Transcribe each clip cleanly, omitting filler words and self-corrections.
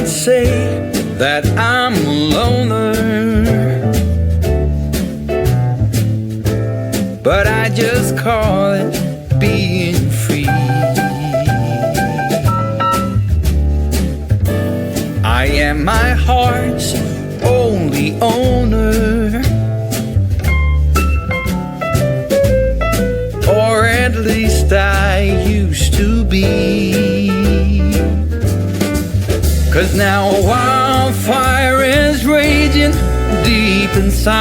might say that I'm a loner, but I just call it being free. I am my heart's only owner, or at least I used to be. 'Cause now a wildfire is raging deep inside,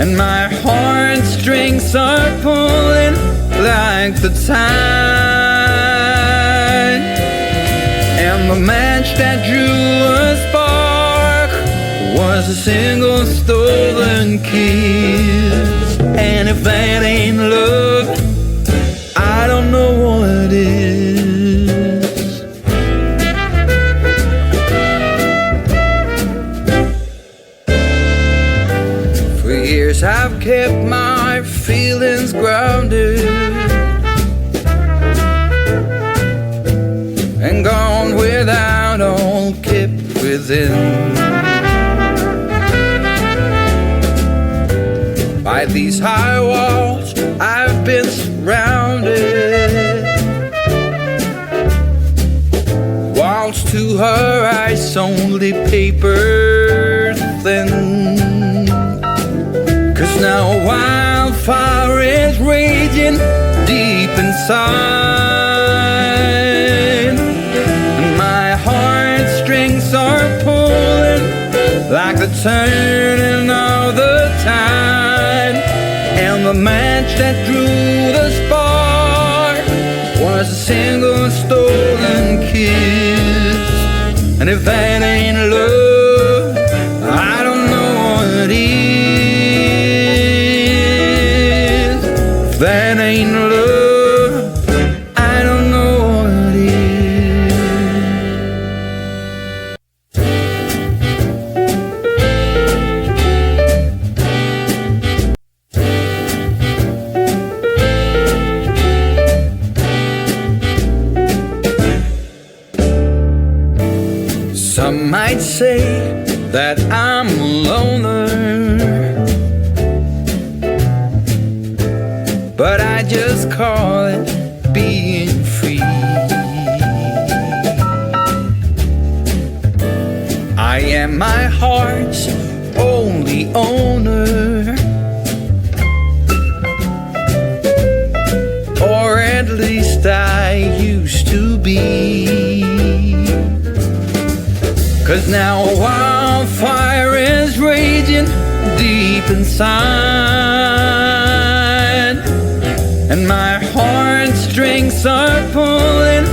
and my heartstrings are pulling like the tide. And the match that drew a spark was a single stolen kiss. And if that ain't love, I don't know what is. For years I've kept my feelings grounded and gone without, all kept within. By these high walls I've been surrounded, walls to her eyes only paper thin. 'Cause now a wildfire is raging deep inside, and my heartstrings are pulling like the turning of the tide. And the match that drew the spark was a single stolen kiss. And if that ain't love, I don't know what is. If that ain't love, I don't know what is. Some might say that I'm a loner, but I just call it being free. I am my heart's only owner, or at least I used to be. 'Cause now a wildfire is raging deep inside, and my heartstrings are pulling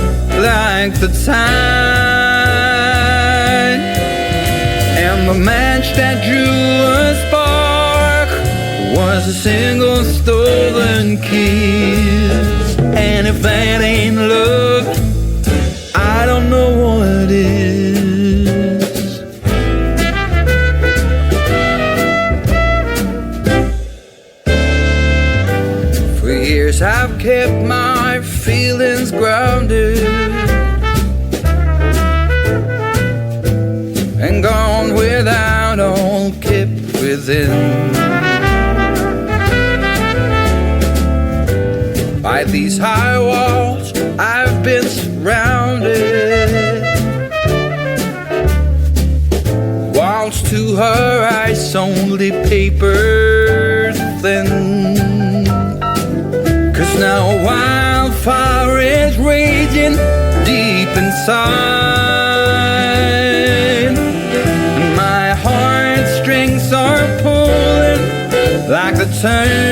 like the tide. And the match that drew a spark was a single stolen kiss. And if that ain't love, I don't know what is. For years I've kept my feelings grounded and gone without, all kept within. By these high walls I've been surrounded, walls to her eyes only paper thin. 'Cause now a wildfire is raging deep inside, and my heartstrings are pulling like the turn